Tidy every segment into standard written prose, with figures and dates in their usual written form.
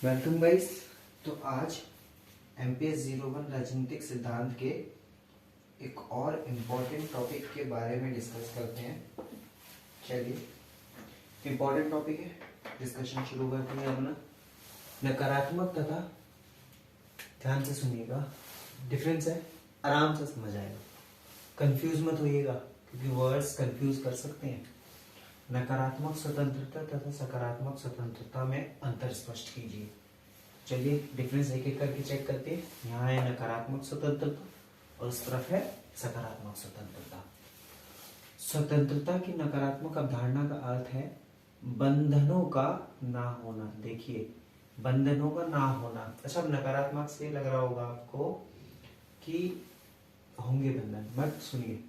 Welcome guys. तो आज MPS 01 राजनीतिक सिद्धांत के एक और इम्पोर्टेंट टॉपिक के बारे में डिस्कस करते हैं। चलिए, इम्पोर्टेंट टॉपिक है, डिस्कशन शुरू करते हैं अपना। नकारात्मक तथा, ध्यान से सुनिएगा, डिफरेंस है, आराम से समझ आएगा, कंफ्यूज मत होइएगा क्योंकि वर्ड्स कंफ्यूज कर सकते हैं। नकारात्मक स्वतंत्रता तथा सकारात्मक स्वतंत्रता में अंतर स्पष्ट कीजिए। चलिए डिफरेंस एक एक करके चेक करते हैं। यहाँ है नकारात्मक स्वतंत्रता और उस तरफ है सकारात्मक स्वतंत्रता। स्वतंत्रता की नकारात्मक अवधारणा का अर्थ है बंधनों का ना होना। देखिए, बंधनों का ना होना। अच्छा, अब नकारात्मक से लग रहा होगा आपको कि होंगे बंधन, बट सुनिए,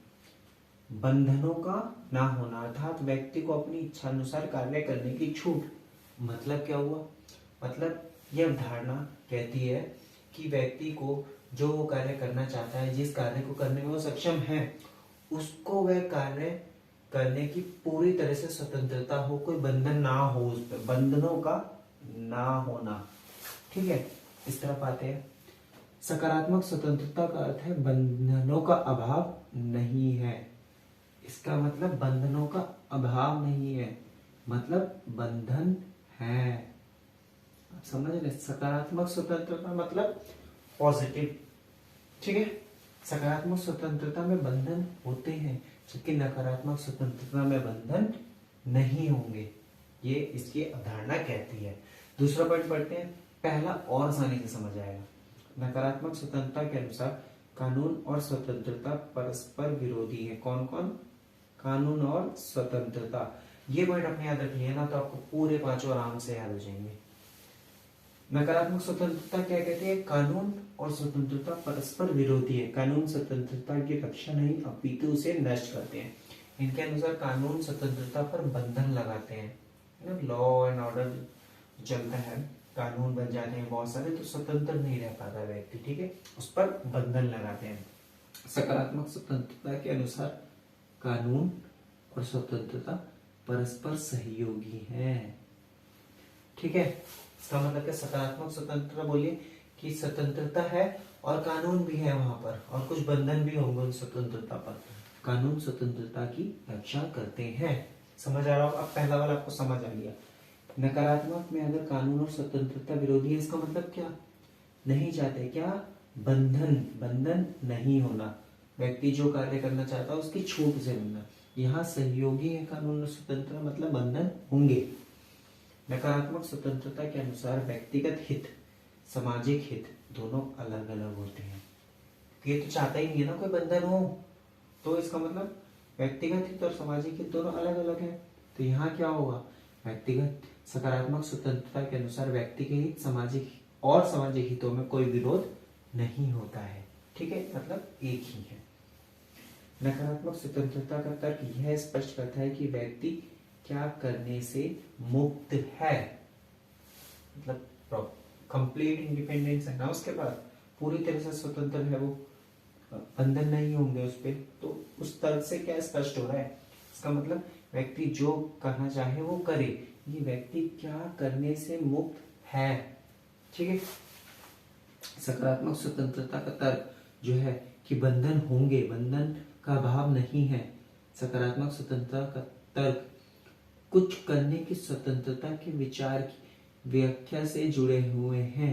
बंधनों का ना होना अर्थात व्यक्ति को अपनी इच्छा अनुसार कार्य करने की छूट। मतलब क्या हुआ? मतलब यह धारणा कहती है कि व्यक्ति को जो वो कार्य करना चाहता है, जिस कार्य को करने में वो सक्षम है, उसको वह कार्य करने की पूरी तरह से स्वतंत्रता हो, कोई बंधन ना हो, उस पर बंधनों का ना होना। ठीक है, इस तरफ आते हैं। सकारात्मक स्वतंत्रता का अर्थ है बंधनों का अभाव नहीं है। इसका मतलब बंधनों का अभाव नहीं है, मतलब बंधन है। आप समझ रहे? सकारात्मक स्वतंत्रता मतलब पॉजिटिव। ठीक है, सकारात्मक स्वतंत्रता में बंधन होते हैं जबकि नकारात्मक स्वतंत्रता में बंधन नहीं होंगे। ये इसकी अवधारणा कहती है। दूसरा पॉइंट पढ़ते हैं, पहला और आसानी से समझ आएगा। नकारात्मक स्वतंत्रता के अनुसार कानून और स्वतंत्रता परस्पर विरोधी है। कौन कौन? कानून और स्वतंत्रता। ये पॉइंट अपने याद रख लिया ना तो आपको पूरे पांचों आराम से याद हो जाएंगे। नकारात्मक स्वतंत्रता क्या कहते हैं? कानून और स्वतंत्रता परस्पर विरोधी है। कानून स्वतंत्रता की रक्षा नहीं अपितु उसे नष्ट करते हैं। इनके अनुसार कानून स्वतंत्रता पर बंधन लगाते हैं। लॉ एंड ऑर्डर चलता है, कानून बन जाते हैं बहुत सारे, तो स्वतंत्र नहीं रह पाता व्यक्ति। ठीक है, उस पर बंधन लगाते हैं। सकारात्मक स्वतंत्रता के अनुसार कानून और स्वतंत्रता परस्पर सहयोगी है। ठीक है, इसका मतलब है सकारात्मक स्वतंत्रता बोलिए कि स्वतंत्रता है और कानून भी है वहां पर, और कुछ बंधन भी होंगे उन स्वतंत्रता पर। कानून स्वतंत्रता की रक्षा करते हैं। समझ आ रहा हो? अब पहला वाला आपको समझ आ गया। नकारात्मक में अगर कानून और स्वतंत्रता विरोधी है, इसका मतलब क्या? नहीं चाहते क्या? बंधन, बंधन नहीं होना। व्यक्ति जो कार्य करना चाहता है उसकी छूट से मिलना। यहाँ सहयोगी है कानून और स्वतंत्रता, मतलब बंधन होंगे। नकारात्मक स्वतंत्रता के अनुसार व्यक्तिगत हित, सामाजिक हित दोनों अलग अलग होते हैं। ये तो चाहता ही नहीं है ना कोई बंधन हो, तो इसका मतलब व्यक्तिगत हित और सामाजिक हित दोनों अलग अलग है। तो यहाँ क्या होगा? व्यक्तिगत सकारात्मक स्वतंत्रता के अनुसार व्यक्ति के हित, सामाजिक हितों में कोई विरोध नहीं होता है। ठीक है, मतलब एक ही है। नकारात्मक स्वतंत्रता का तर्क यह स्पष्ट करता है कि व्यक्ति क्या करने से मुक्त है, मतलब कंप्लीट इंडिपेंडेंस है ना, उसके बाद पूरी तरह से स्वतंत्र है वो, बंधन नहीं होंगे उस पर। तो उस तर्क से क्या स्पष्ट हो रहा है? इसका मतलब व्यक्ति जो करना चाहे वो करे। ये व्यक्ति क्या करने से मुक्त है। ठीक है, सकारात्मक स्वतंत्रता का तर्क जो है कि बंधन होंगे, बंधन का अभाव नहीं है। सकारात्मक स्वतंत्रता का तर्क कुछ करने की स्वतंत्रता के विचार की व्याख्या से जुड़े हुए हैं।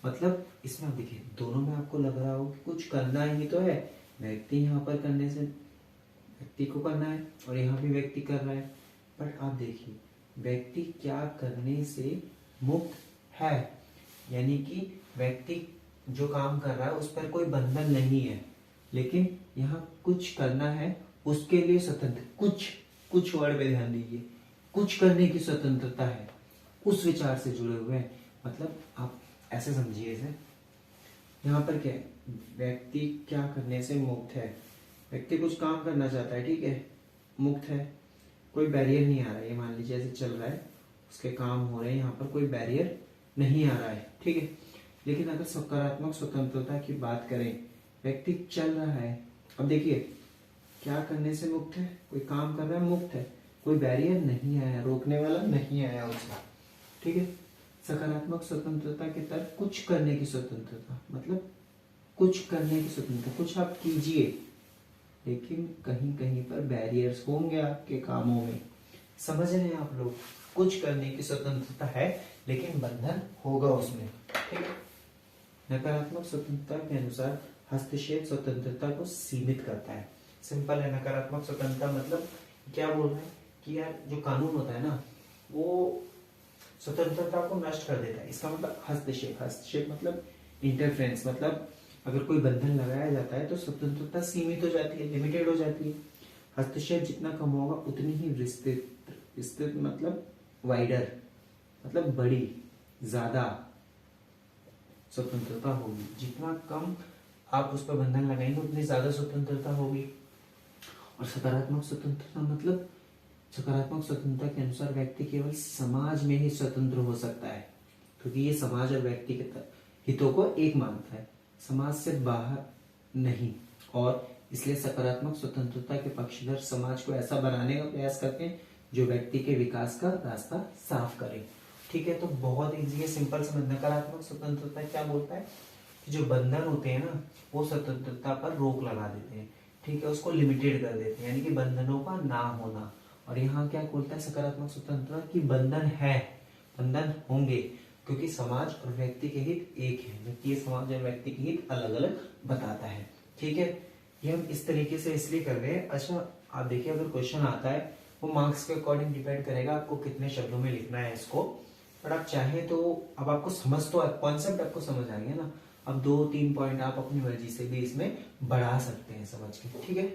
मतलब इसमें देखिए, दोनों में आपको लग रहा हो कि कुछ करना ही तो है। व्यक्ति यहाँ पर करने से व्यक्ति को करना है और यहाँ भी व्यक्ति कर रहा है, बट आप देखिए व्यक्ति क्या करने से मुक्त है, यानी कि व्यक्ति जो काम कर रहा है उस पर कोई बंधन नहीं है, लेकिन यहाँ कुछ करना है उसके लिए स्वतंत्र, कुछ वर्ड पे ध्यान दीजिए, कुछ करने की स्वतंत्रता है, उस विचार से जुड़े हुए हैं। मतलब आप ऐसे समझिए इसे, यहाँ पर क्या है? व्यक्ति क्या करने से मुक्त है? व्यक्ति कुछ काम करना चाहता है, ठीक है, मुक्त है, कोई बैरियर नहीं आ रहा है। ये मान लीजिए ऐसे चल रहा है, उसके काम हो रहे हैं, यहाँ पर कोई बैरियर नहीं आ रहा है। ठीक है, लेकिन अगर सकारात्मक स्वतंत्रता की बात करें, व्यक्ति चल रहा है, अब देखिए क्या करने से मुक्त है? कोई काम कर रहा है, मुक्त है, कोई बैरियर नहीं आया, रोकने वाला नहीं आया उसका। ठीक है, सकारात्मक स्वतंत्रता के तहत कुछ करने की स्वतंत्रता, मतलब कुछ करने की स्वतंत्रता, कुछ आप कीजिए, लेकिन कहीं कहीं पर बैरियर्स होंगे आपके कामों में। समझ रहे हैं आप लोग? कुछ करने की स्वतंत्रता है लेकिन बंधन होगा उसमें, ठीक है। नकारात्मक स्वतंत्रता के अनुसार हस्तक्षेप स्वतंत्रता को सीमित करता है। सिंपल है, नकारात्मक स्वतंत्रता मतलब क्या बोल रहे हैं कि यार जो कानून होता है ना वो स्वतंत्रता को नष्ट कर देता है। इसका मतलब हस्तक्षेप, हस्तक्षेप मतलब इंटरफेरेंस, मतलब अगर कोई बंधन लगाया जाता है तो स्वतंत्रता सीमित हो जाती है, लिमिटेड हो जाती है। हस्तक्षेप जितना कम होगा उतनी ही विस्तृत, विस्तृत मतलब वाइडर, मतलब बड़ी, ज्यादा स्वतंत्रता होगी। जितना कम आप उस पर बंधन लगाएंगे उतनी ज्यादा स्वतंत्रता होगी। और सकारात्मक स्वतंत्रता मतलब सकारात्मक स्वतंत्रता के अनुसार व्यक्ति केवल समाज में ही स्वतंत्र हो सकता है, क्योंकि ये समाज और व्यक्ति के हितों को एक मानता है, समाज से बाहर नहीं। और इसलिए सकारात्मक स्वतंत्रता के पक्षधर समाज को ऐसा बनाने का प्रयास करते हैं जो व्यक्ति के विकास का रास्ता साफ करे। ठीक है, तो बहुत इजी है, सिंपल समझ। नकारात्मक स्वतंत्रता क्या बोलता है कि जो बंधन होते हैं ना वो स्वतंत्रता पर रोक लगा देते हैं, ठीक है, उसको लिमिटेड कर देते हैं, यानी कि बंधनों का ना होना। और यहाँ क्या बोलता है सकारात्मक स्वतंत्रता की बंधन है, बंधन होंगे, क्योंकि समाज और व्यक्ति के हित एक है, जबकि ये समाज और व्यक्ति के हित अलग अलग बताता है। ठीक है, ये हम इस तरीके से इसलिए कर रहे हैं। अच्छा आप देखिए, अगर क्वेश्चन आता है वो मार्क्स के अकॉर्डिंग डिपेंड करेगा आपको कितने शब्दों में लिखना है इसको, बट आप चाहे तो अब आपको समझ तो कॉन्सेप्ट आपको समझ आ गया ना, अब 2-3 पॉइंट आप अपनी मर्जी से भी इसमें बढ़ा सकते हैं समझ के। ठीक है।